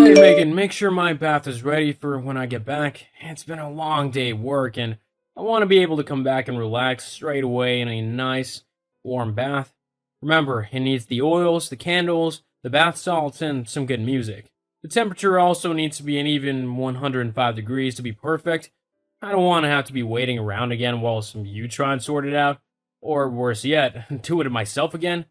Hey Megan, make sure my bath is ready for when I get back. It's been a long day at work and I want to be able to come back and relax straight away in a nice, warm bath. Remember, it needs the oils, the candles, the bath salts, and some good music. The temperature also needs to be an even 105 degrees to be perfect. I don't want to have to be waiting around again while some you try and sort it out. Or worse yet, do it myself again.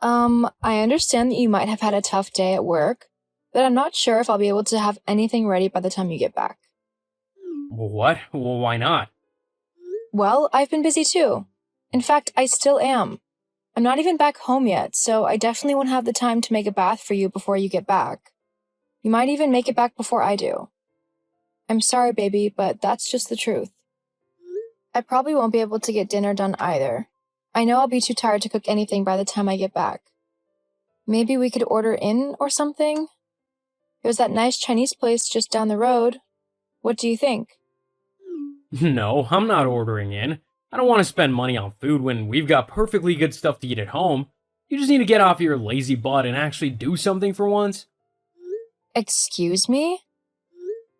I understand that you might have had a tough day at work, but I'm not sure if I'll be able to have anything ready by the time you get back. What? Well, why not? Well, I've been busy too. In fact, I still am. I'm not even back home yet, so I definitely won't have the time to make a bath for you before you get back. You might even make it back before I do. I'm sorry, baby, but that's just the truth. I probably won't be able to get dinner done either. I know I'll be too tired to cook anything by the time I get back. Maybe we could order in or something? There's that nice Chinese place just down the road. What do you think? No, I'm not ordering in. I don't want to spend money on food when we've got perfectly good stuff to eat at home. You just need to get off your lazy butt and actually do something for once. Excuse me?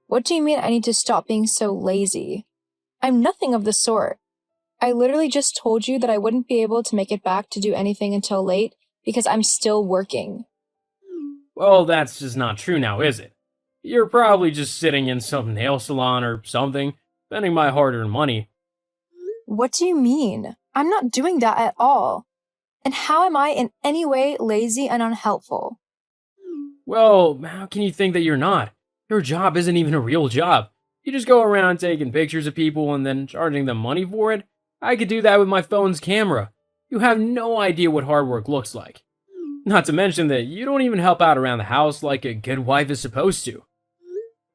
What do you mean I need to stop being so lazy? I'm nothing of the sort. I literally just told you that I wouldn't be able to make it back to do anything until late because I'm still working. Well, that's just not true now, is it? You're probably just sitting in some nail salon or something, spending my hard-earned money. What do you mean? I'm not doing that at all. And how am I in any way lazy and unhelpful? Well, how can you think that you're not? Your job isn't even a real job. You just go around taking pictures of people and then charging them money for it. I could do that with my phone's camera. You have no idea what hard work looks like. Not to mention that you don't even help out around the house like a good wife is supposed to.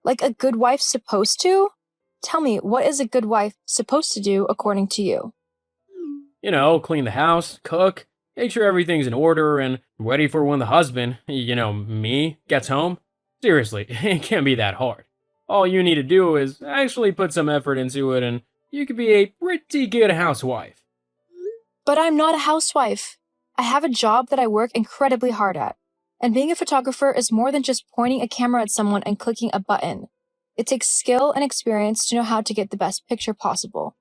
Like a good wife's supposed to? Tell me, what is a good wife supposed to do according to you? You know, clean the house, cook, make sure everything's in order and ready for when the husband, me, gets home. Seriously, it can't be that hard. All you need to do is actually put some effort into it and you could be a pretty good housewife. But I'm not a housewife. I have a job that I work incredibly hard at. And being a photographer is more than just pointing a camera at someone and clicking a button. It takes skill and experience to know how to get the best picture possible.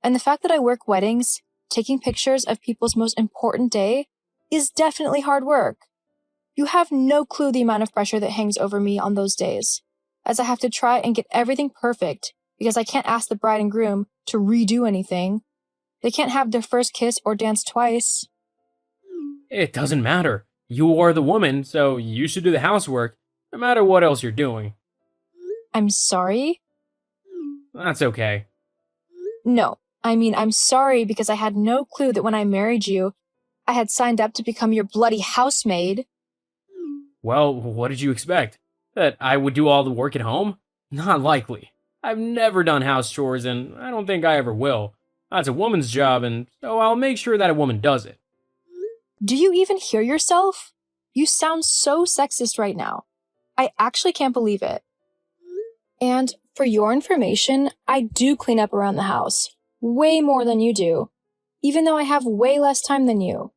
And the fact that I work weddings, taking pictures of people's most important day, is definitely hard work. You have no clue the amount of pressure that hangs over me on those days, as I have to try and get everything perfect because I can't ask the bride and groom to redo anything. They can't have their first kiss or dance twice. It doesn't matter. You are the woman, so you should do the housework, no matter what else you're doing. I'm sorry? That's okay. No, I mean, I'm sorry because I had no clue that when I married you, I had signed up to become your bloody housemaid. Well, what did you expect? That I would do all the work at home? Not likely. I've never done house chores, and I don't think I ever will. That's a woman's job, and so I'll make sure that a woman does it. Do you even hear yourself? You sound so sexist right now. I actually can't believe it. And for your information, I do clean up around the house. Way more than you do. Even though I have way less time than you.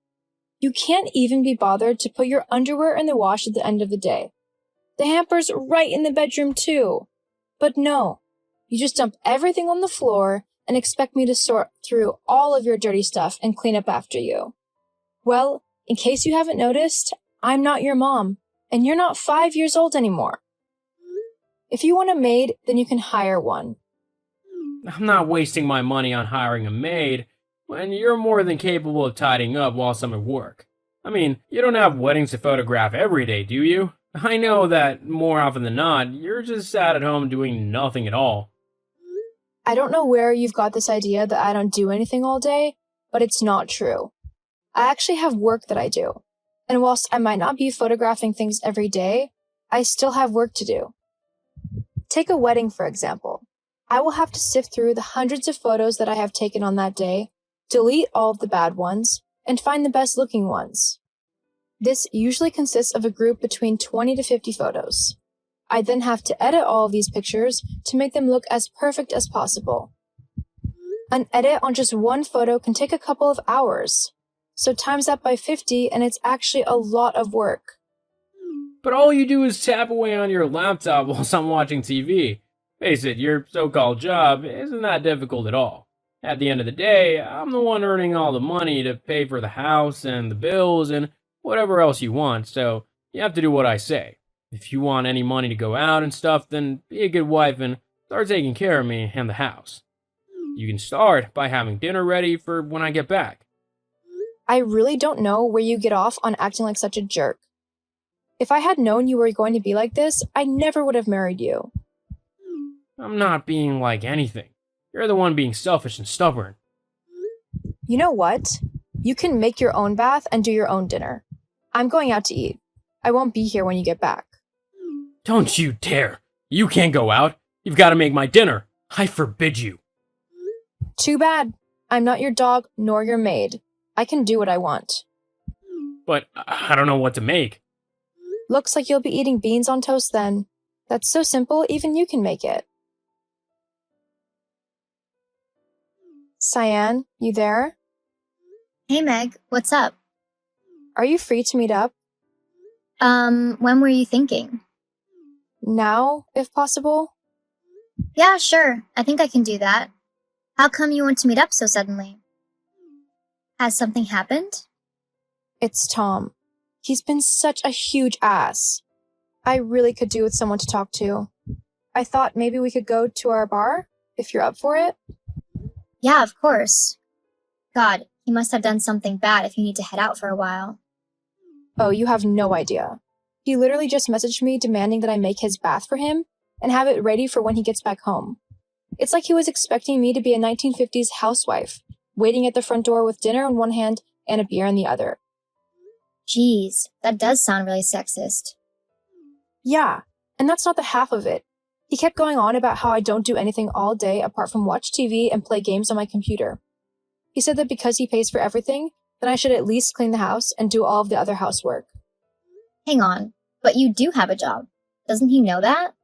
You can't even be bothered to put your underwear in the wash at the end of the day. The hamper's right in the bedroom too. But no, you just dump everything on the floor and expect me to sort through all of your dirty stuff and clean up after you. Well, in case you haven't noticed, I'm not your mom, and you're not 5 years old anymore. If you want a maid, then you can hire one. I'm not wasting my money on hiring a maid when you're more than capable of tidying up whilst I'm at work. I mean, you don't have weddings to photograph every day, do you? I know that more often than not, you're just sat at home doing nothing at all. I don't know where you've got this idea that I don't do anything all day, but it's not true. I actually have work that I do. And whilst I might not be photographing things every day, I still have work to do. Take a wedding, for example. I will have to sift through the hundreds of photos that I have taken on that day, delete all of the bad ones, and find the best looking ones. This usually consists of a group between 20 to 50 photos. I then have to edit all of these pictures to make them look as perfect as possible. An edit on just one photo can take a couple of hours. So times that by 50 and it's actually a lot of work. but all you do is tap away on your laptop while I'm watching TV. Face it, your so-called job isn't that difficult at all. At the end of the day, I'm the one earning all the money to pay for the house and the bills and whatever else you want, so you have to do what I say. If you want any money to go out and stuff, then be a good wife and start taking care of me and the house. You can start by having dinner ready for when I get back. I really don't know where you get off on acting like such a jerk. If I had known you were going to be like this, I never would have married you. I'm not being like anything. You're the one being selfish and stubborn. You know what? You can make your own bath and do your own dinner. I'm going out to eat. I won't be here when you get back. Don't you dare! You can't go out. You've got to make my dinner. I forbid you. Too bad. I'm not your dog nor your maid. I can do what I want. But I don't know what to make. Looks like you'll be eating beans on toast then. That's so simple, even you can make it. Cyan, you there? Hey Meg, what's up? Are you free to meet up? When were you thinking? Now, if possible? Yeah, sure. I think I can do that. How come you want to meet up so suddenly? Has something happened? It's Tom. He's been such a huge ass. I really could do with someone to talk to. I thought maybe we could go to our bar, if you're up for it. Yeah, of course. God, he must have done something bad if you need to head out for a while. Oh, you have no idea. He literally just messaged me demanding that I make his bath for him and have it ready for when he gets back home. It's like he was expecting me to be a 1950s housewife, waiting at the front door with dinner in one hand and a beer in the other. Jeez, that does sound really sexist. Yeah, and that's not the half of it. He kept going on about how I don't do anything all day apart from watch TV and play games on my computer. He said that because he pays for everything, then I should at least clean the house and do all of the other housework. Hang on, but you do have a job. Doesn't he know that?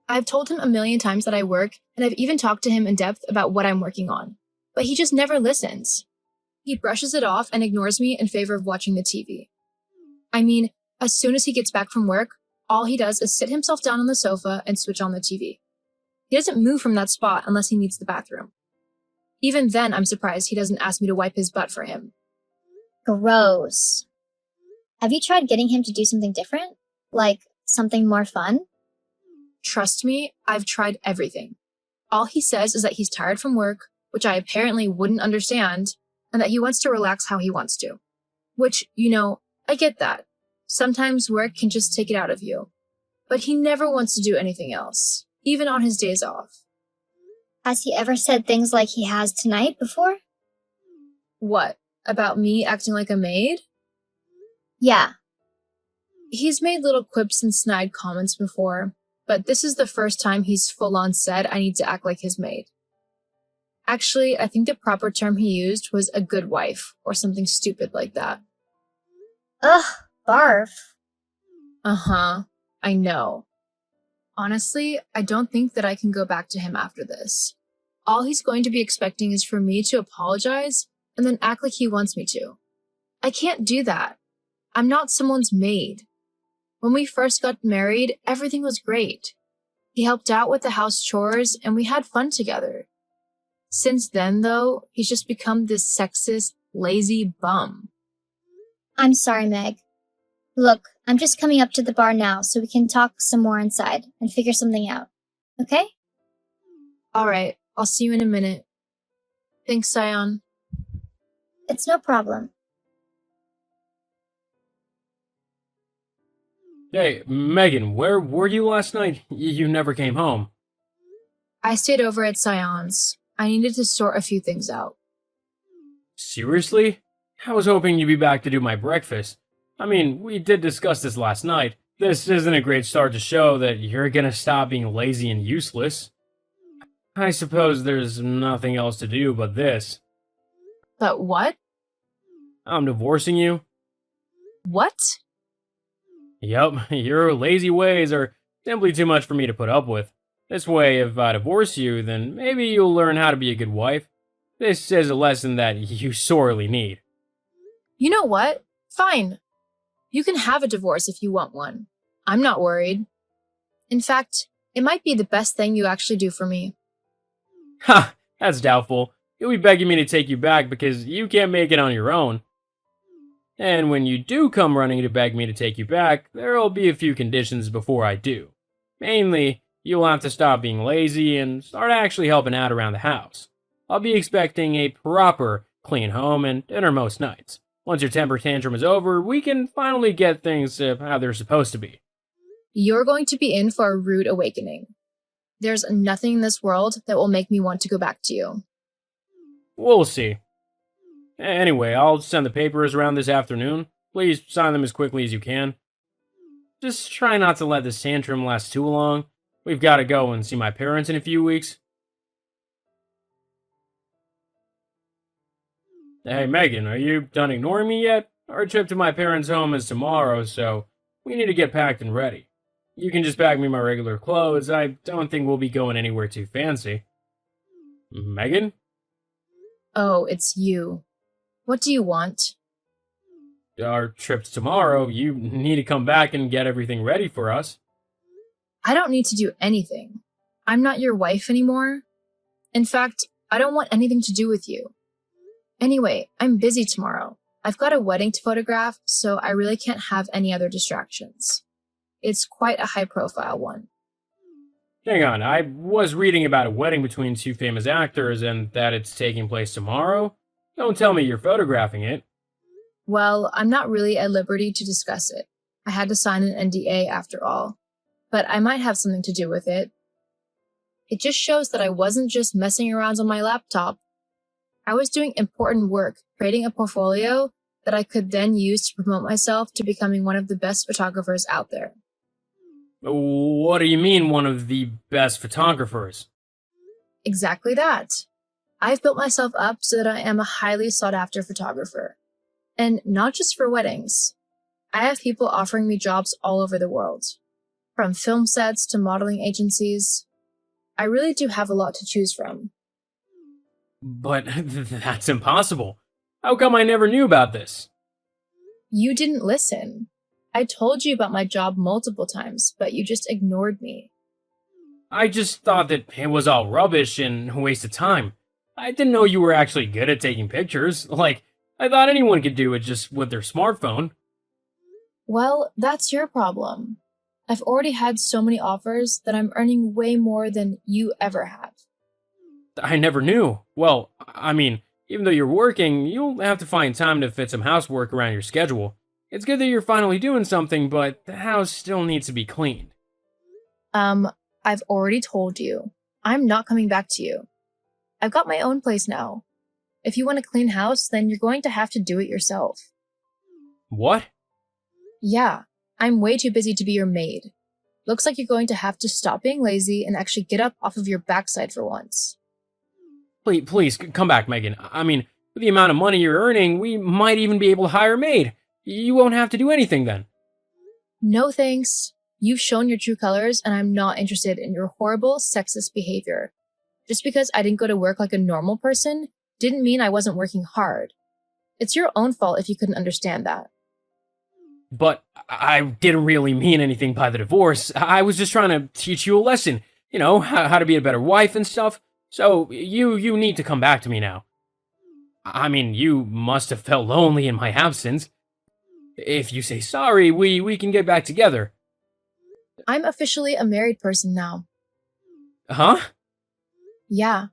I've told him a million times that I work, and I've even talked to him in depth about what I'm working on. But he just never listens. He brushes it off and ignores me in favor of watching the TV. I mean, as soon as he gets back from work, all he does is sit himself down on the sofa and switch on the TV. He doesn't move from that spot unless he needs the bathroom. Even then, I'm surprised he doesn't ask me to wipe his butt for him. Gross. Have you tried getting him to do something different? Like, something more fun? Trust me, I've tried everything. All he says is that he's tired from work, which I apparently wouldn't understand, and that he wants to relax how he wants to. Which, I get that. Sometimes work can just take it out of you. But he never wants to do anything else, even on his days off. Has he ever said things like he has tonight before? What? About me acting like a maid? Yeah. He's made little quips and snide comments before, but this is the first time he's full-on said I need to act like his maid. Actually, I think the proper term he used was a good wife, or something stupid like that. Ugh, barf. Uh-huh, I know. Honestly, I don't think that I can go back to him after this. All he's going to be expecting is for me to apologize and then act like he wants me to. I can't do that. I'm not someone's maid. When we first got married, everything was great. He helped out with the house chores and we had fun together. Since then, though, he's just become this sexist, lazy bum. I'm sorry, Meg. Look, I'm just coming up to the bar now so we can talk some more inside and figure something out. Okay? Alright, I'll see you in a minute. Thanks, Cyan. It's no problem. Hey, Megan, where were you last night? You never came home. I stayed over at Cyan's. I needed to sort a few things out. Seriously? I was hoping you'd be back to do my breakfast. I mean, we did discuss this last night. This isn't a great start to show that you're gonna stop being lazy and useless. I suppose there's nothing else to do but this. But what? I'm divorcing you. What? Yup, your lazy ways are simply too much for me to put up with. This way, if I divorce you, then maybe you'll learn how to be a good wife. This is a lesson that you sorely need. You know what? Fine. You can have a divorce if you want one. I'm not worried. In fact, it might be the best thing you actually do for me. Ha! That's doubtful. You'll be begging me to take you back because you can't make it on your own. And when you do come running to beg me to take you back, there'll be a few conditions before I do. Mainly, you'll have to stop being lazy and start actually helping out around the house. I'll be expecting a proper clean home and dinner most nights. Once your temper tantrum is over, we can finally get things how they're supposed to be. You're going to be in for a rude awakening. There's nothing in this world that will make me want to go back to you. We'll see. Anyway, I'll send the papers around this afternoon. Please sign them as quickly as you can. Just try not to let this tantrum last too long. We've got to go and see my parents in a few weeks. Hey, Megan, are you done ignoring me yet? Our trip to my parents' home is tomorrow, so we need to get packed and ready. You can just pack me my regular clothes. I don't think we'll be going anywhere too fancy. Megan? Oh, it's you. What do you want? Our trip's tomorrow. You need to come back and get everything ready for us. I don't need to do anything. I'm not your wife anymore. In fact, I don't want anything to do with you. Anyway, I'm busy tomorrow. I've got a wedding to photograph, so I really can't have any other distractions. It's quite a high-profile one. Hang on, I was reading about a wedding between two famous actors and that it's taking place tomorrow. Don't tell me you're photographing it. Well, I'm not really at liberty to discuss it. I had to sign an NDA after all. But I might have something to do with it. It just shows that I wasn't just messing around on my laptop. I was doing important work, creating a portfolio that I could then use to promote myself to becoming one of the best photographers out there. What do you mean, one of the best photographers? Exactly that. I've built myself up so that I am a highly sought-after photographer. And not just for weddings. I have people offering me jobs all over the world. From film sets to modeling agencies. I really do have a lot to choose from. But that's impossible. How come I never knew about this? You didn't listen. I told you about my job multiple times, but you just ignored me. I just thought that it was all rubbish and a waste of time. I didn't know you were actually good at taking pictures. Like, I thought anyone could do it just with their smartphone. Well, that's your problem. I've already had so many offers that I'm earning way more than you ever have. I never knew. Well, I mean, even though you're working, you'll have to find time to fit some housework around your schedule. It's good that you're finally doing something, but the house still needs to be cleaned. I've already told you. I'm not coming back to you. I've got my own place now. If you want a clean house, then you're going to have to do it yourself. What? Yeah, I'm way too busy to be your maid. Looks like you're going to have to stop being lazy and actually get up off of your backside for once. Please, come back, Megan. I mean, with the amount of money you're earning, we might even be able to hire a maid. You won't have to do anything then. No thanks. You've shown your true colors, and I'm not interested in your horrible, sexist behavior. Just because I didn't go to work like a normal person didn't mean I wasn't working hard. It's your own fault if you couldn't understand that. But I didn't really mean anything by the divorce. I was just trying to teach you a lesson. You know, how to be a better wife and stuff. So, you need to come back to me now. I mean, you must have felt lonely in my absence. If you say sorry, we can get back together. I'm officially a married person now. Huh? Yeah.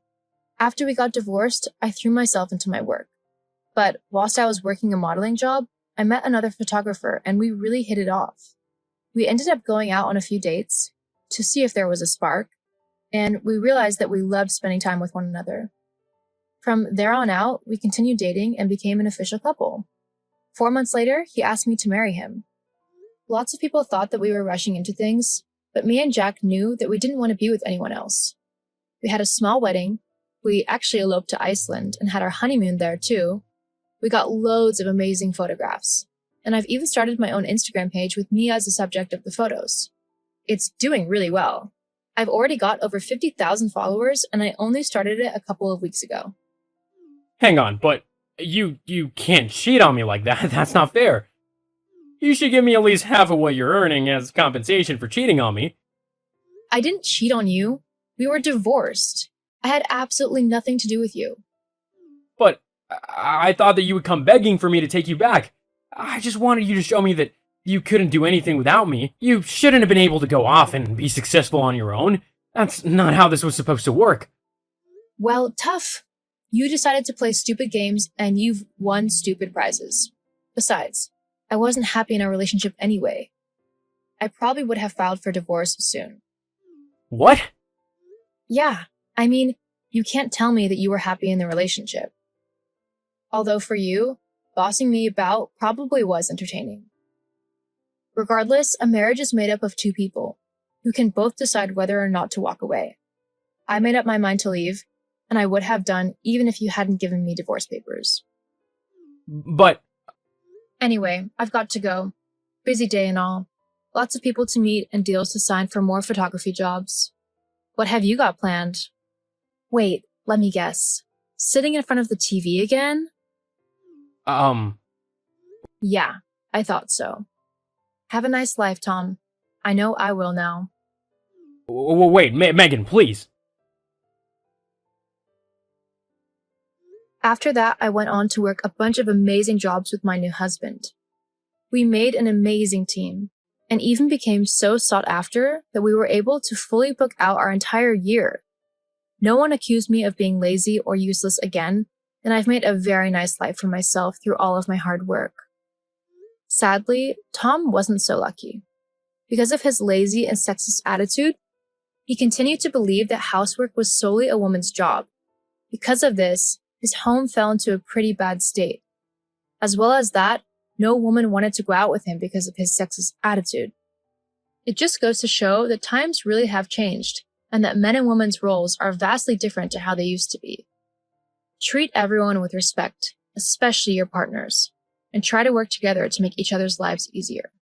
After we got divorced, I threw myself into my work. But whilst I was working a modeling job, I met another photographer and we really hit it off. We ended up going out on a few dates to see if there was a spark, and we realized that we loved spending time with one another. From there on out, we continued dating and became an official couple. 4 months later, he asked me to marry him. Lots of people thought that we were rushing into things, but me and Jack knew that we didn't want to be with anyone else. We had a small wedding. We actually eloped to Iceland and had our honeymoon there too. We got loads of amazing photographs, and I've even started my own Instagram page with me as the subject of the photos. It's doing really well. I've already got over 50,000 followers, and I only started it a couple of weeks ago. Hang on, but you can't cheat on me like that. That's not fair. You should give me at least half of what you're earning as compensation for cheating on me. I didn't cheat on you. We were divorced. I had absolutely nothing to do with you. But I thought that you would come begging for me to take you back. I just wanted you to show me that you couldn't do anything without me. You shouldn't have been able to go off and be successful on your own. That's not how this was supposed to work. Well, tough. You decided to play stupid games and you've won stupid prizes. Besides, I wasn't happy in our relationship anyway. I probably would have filed for divorce soon. What? Yeah, I mean, you can't tell me that you were happy in the relationship. Although for you, bossing me about probably was entertaining. Regardless, a marriage is made up of two people who can both decide whether or not to walk away. I made up my mind to leave, and I would have done even if you hadn't given me divorce papers. But Anyway, I've got to go. Busy day and all. Lots of people to meet and deals to sign for more photography jobs. What have you got planned? Wait, let me guess. Sitting in front of the TV again? Yeah, I thought so. Have a nice life, Tom. I know I will now. wait, Megan, please. After that, I went on to work a bunch of amazing jobs with my new husband. We made an amazing team, and even became so sought after that we were able to fully book out our entire year. No one accused me of being lazy or useless again, and I've made a very nice life for myself through all of my hard work. Sadly, Tom wasn't so lucky. Because of his lazy and sexist attitude, he continued to believe that housework was solely a woman's job. Because of this, his home fell into a pretty bad state. As well as that, no woman wanted to go out with him because of his sexist attitude. It just goes to show that times really have changed, and that men and women's roles are vastly different to how they used to be. Treat everyone with respect, especially your partners, and try to work together to make each other's lives easier.